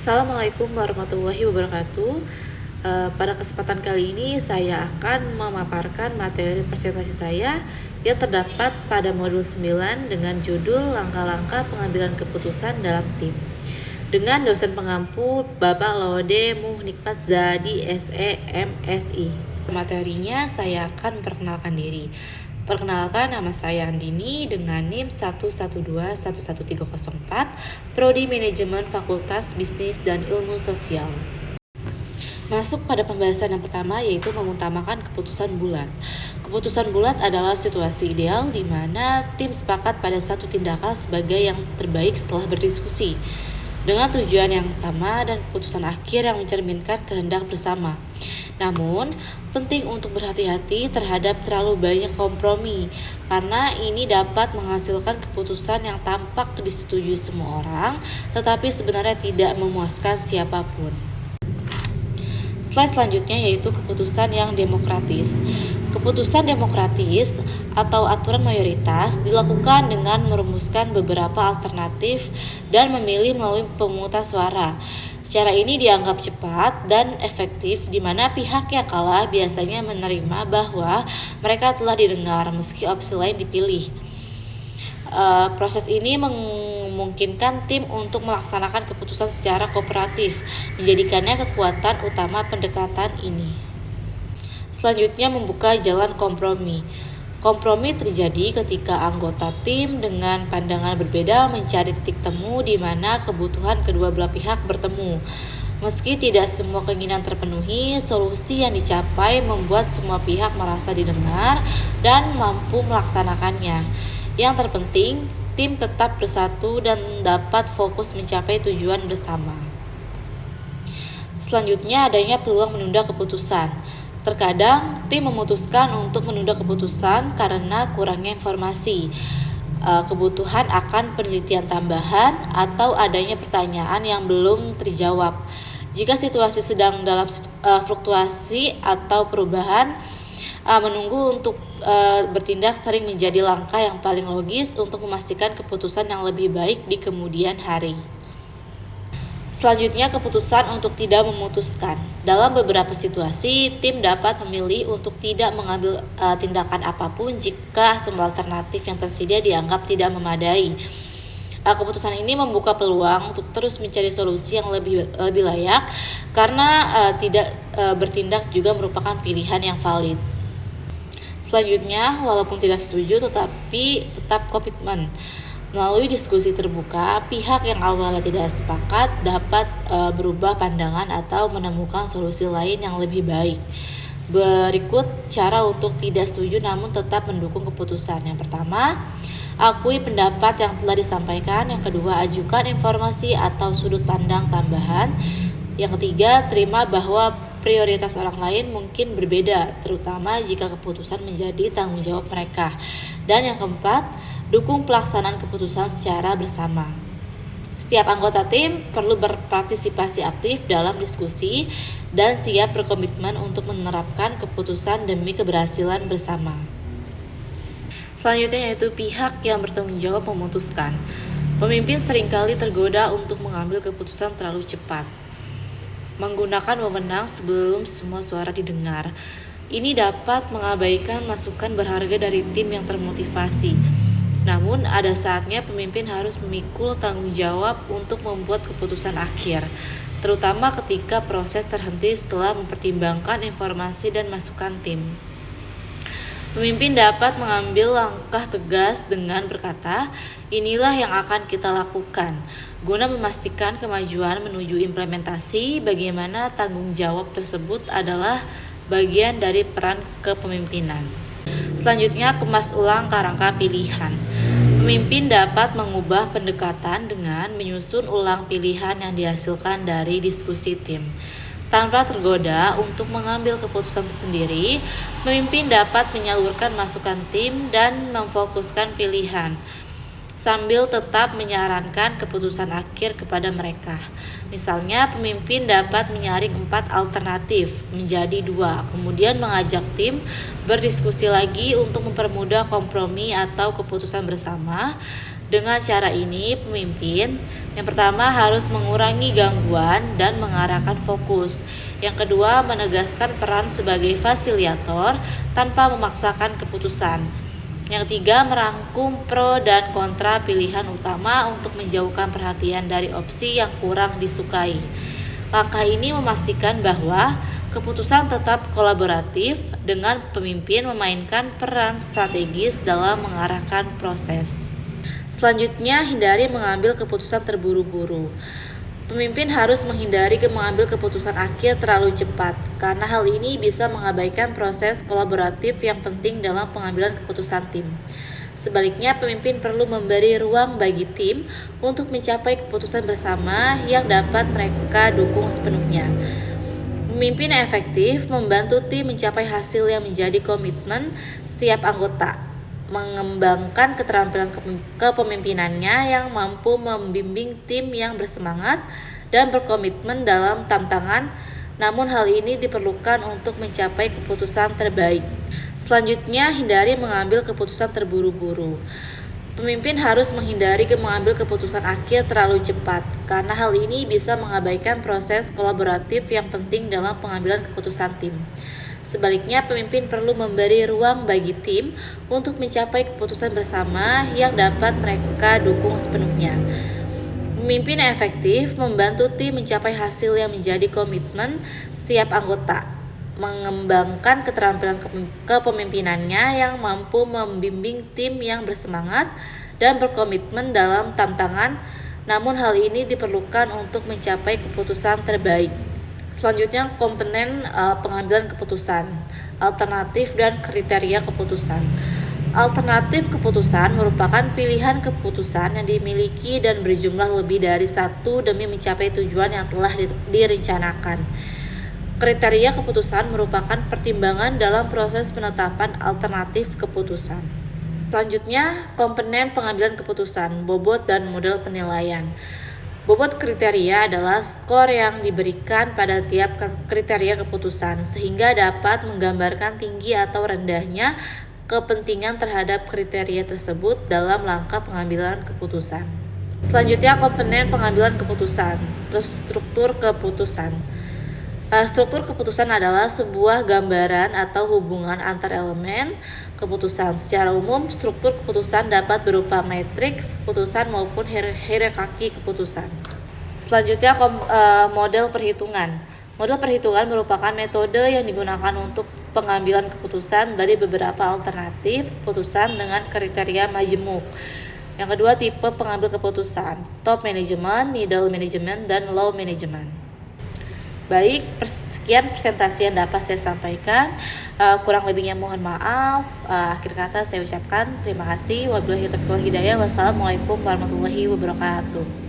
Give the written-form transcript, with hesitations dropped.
Assalamualaikum warahmatullahi wabarakatuh. Pada kesempatan kali ini saya akan memaparkan materi presentasi saya yang terdapat pada modul 9 dengan judul Langkah-langkah pengambilan keputusan dalam tim. Dengan dosen pengampu Bapak Laude Muhnikmat Zadi SE MSI. Materinya saya akan memperkenalkan diri. Perkenalkan, nama saya Andini dengan NIM 112-11304, Prodi Manajemen Fakultas Bisnis dan Ilmu Sosial. Masuk pada pembahasan yang pertama, yaitu mengutamakan keputusan bulat. Keputusan bulat adalah situasi ideal di mana tim sepakat pada satu tindakan sebagai yang terbaik setelah berdiskusi, dengan tujuan yang sama dan keputusan akhir yang mencerminkan kehendak bersama. Namun, penting untuk berhati-hati terhadap terlalu banyak kompromi, karena ini dapat menghasilkan keputusan yang tampak disetujui semua orang, tetapi sebenarnya tidak memuaskan siapapun. Slide selanjutnya yaitu keputusan yang demokratis. Keputusan demokratis atau aturan mayoritas dilakukan dengan merumuskan beberapa alternatif dan memilih melalui pemungutan suara. Cara ini dianggap cepat dan efektif, di mana pihak yang kalah biasanya menerima bahwa mereka telah didengar meski opsi lain dipilih. Proses ini memungkinkan tim untuk melaksanakan keputusan secara kooperatif, menjadikannya kekuatan utama pendekatan ini. Selanjutnya, membuka jalan kompromi. Kompromi terjadi ketika anggota tim dengan pandangan berbeda mencari titik temu di mana kebutuhan kedua belah pihak bertemu. Meski tidak semua keinginan terpenuhi, solusi yang dicapai membuat semua pihak merasa didengar dan mampu melaksanakannya. Yang terpenting, tim tetap bersatu dan dapat fokus mencapai tujuan bersama. Selanjutnya, adanya peluang menunda keputusan. Terkadang tim memutuskan untuk menunda keputusan karena kurangnya informasi, kebutuhan akan penelitian tambahan, atau adanya pertanyaan yang belum terjawab. Jika situasi sedang dalam fluktuasi atau perubahan, menunggu untuk bertindak sering menjadi langkah yang paling logis untuk memastikan keputusan yang lebih baik di kemudian hari. Selanjutnya, keputusan untuk tidak memutuskan. Dalam beberapa situasi, tim dapat memilih untuk tidak mengambil tindakan apapun jika semua alternatif yang tersedia dianggap tidak memadai. Keputusan ini membuka peluang untuk terus mencari solusi yang lebih layak, karena tidak bertindak juga merupakan pilihan yang valid. Selanjutnya, walaupun tidak setuju tetapi tetap komitmen. Melalui diskusi terbuka, pihak yang awalnya tidak sepakat dapat berubah pandangan atau menemukan solusi lain yang lebih baik. Berikut cara untuk tidak setuju namun tetap mendukung keputusan. Yang pertama, akui pendapat yang telah disampaikan. Yang kedua, ajukan informasi atau sudut pandang tambahan. Yang ketiga, terima bahwa prioritas orang lain mungkin berbeda, terutama jika keputusan menjadi tanggung jawab mereka. Dan yang keempat, dukung pelaksanaan keputusan secara bersama. Setiap anggota tim perlu berpartisipasi aktif dalam diskusi dan siap berkomitmen untuk menerapkan keputusan demi keberhasilan bersama. Selanjutnya yaitu pihak yang bertanggung jawab memutuskan. Pemimpin seringkali tergoda untuk mengambil keputusan terlalu cepat, menggunakan wewenang sebelum semua suara didengar. Ini dapat mengabaikan masukan berharga dari tim yang termotivasi. Namun, ada saatnya pemimpin harus memikul tanggung jawab untuk membuat keputusan akhir, terutama ketika proses terhenti setelah mempertimbangkan informasi dan masukan tim. Pemimpin dapat mengambil langkah tegas dengan berkata, "Inilah yang akan kita lakukan," guna memastikan kemajuan menuju implementasi. Bagaimana tanggung jawab tersebut adalah bagian dari peran kepemimpinan. Selanjutnya, kemas ulang kerangka pilihan. Pemimpin dapat mengubah pendekatan dengan menyusun ulang pilihan yang dihasilkan dari diskusi tim. Tanpa tergoda untuk mengambil keputusan tersendiri, pemimpin dapat menyalurkan masukan tim dan memfokuskan pilihan, sambil tetap menyarankan keputusan akhir kepada mereka. Misalnya, pemimpin dapat menyaring 4 alternatif menjadi 2, kemudian mengajak tim berdiskusi lagi untuk mempermudah kompromi atau keputusan bersama. Dengan cara ini, pemimpin Yang pertama, harus mengurangi gangguan dan mengarahkan fokus. Yang kedua, menegaskan peran sebagai fasilitator tanpa memaksakan keputusan. Yang ketiga, merangkum pro dan kontra pilihan utama untuk menjauhkan perhatian dari opsi yang kurang disukai. Langkah ini memastikan bahwa keputusan tetap kolaboratif dengan pemimpin memainkan peran strategis dalam mengarahkan proses. Selanjutnya, hindari mengambil keputusan terburu-buru. Pemimpin harus menghindari mengambil keputusan akhir terlalu cepat, karena hal ini bisa mengabaikan proses kolaboratif yang penting dalam pengambilan keputusan tim. Sebaliknya, pemimpin perlu memberi ruang bagi tim untuk mencapai keputusan bersama yang dapat mereka dukung sepenuhnya. Pemimpin yang efektif membantu tim mencapai hasil yang menjadi komitmen setiap anggota, mengembangkan keterampilan kepemimpinannya yang mampu membimbing tim yang bersemangat dan berkomitmen dalam tantangan, namun hal ini diperlukan untuk mencapai keputusan terbaik. Selanjutnya, hindari mengambil keputusan terburu-buru. Pemimpin harus menghindari mengambil keputusan akhir terlalu cepat, karena hal ini bisa mengabaikan proses kolaboratif yang penting dalam pengambilan keputusan tim. Sebaliknya, pemimpin perlu memberi ruang bagi tim untuk mencapai keputusan bersama yang dapat mereka dukung sepenuhnya. Pemimpin yang efektif membantu tim mencapai hasil yang menjadi komitmen setiap anggota, mengembangkan keterampilan kepemimpinannya yang mampu membimbing tim yang bersemangat dan berkomitmen dalam tantangan, namun hal ini diperlukan untuk mencapai keputusan terbaik. Selanjutnya, komponen pengambilan keputusan, alternatif dan kriteria keputusan. Alternatif keputusan merupakan pilihan keputusan yang dimiliki dan berjumlah lebih dari satu demi mencapai tujuan yang telah direncanakan. Kriteria keputusan merupakan pertimbangan dalam proses penetapan alternatif keputusan. Selanjutnya, komponen pengambilan keputusan, bobot dan model penilaian. Bobot kriteria adalah skor yang diberikan pada tiap kriteria keputusan, sehingga dapat menggambarkan tinggi atau rendahnya kepentingan terhadap kriteria tersebut dalam langkah pengambilan keputusan. Selanjutnya, komponen pengambilan keputusan, struktur keputusan. Struktur keputusan adalah sebuah gambaran atau hubungan antar elemen keputusan. Secara umum, struktur keputusan dapat berupa matriks keputusan maupun hierarki keputusan. Selanjutnya, model perhitungan. Model perhitungan merupakan metode yang digunakan untuk pengambilan keputusan dari beberapa alternatif keputusan dengan kriteria majemuk. Yang kedua, tipe pengambil keputusan, top management, middle management, dan low management. Baik, sekian presentasi yang dapat saya sampaikan. Kurang lebihnya mohon maaf. Akhir kata saya ucapkan terima kasih. Wabillahi taufiq wal hidayah. Wassalamualaikum warahmatullahi wabarakatuh.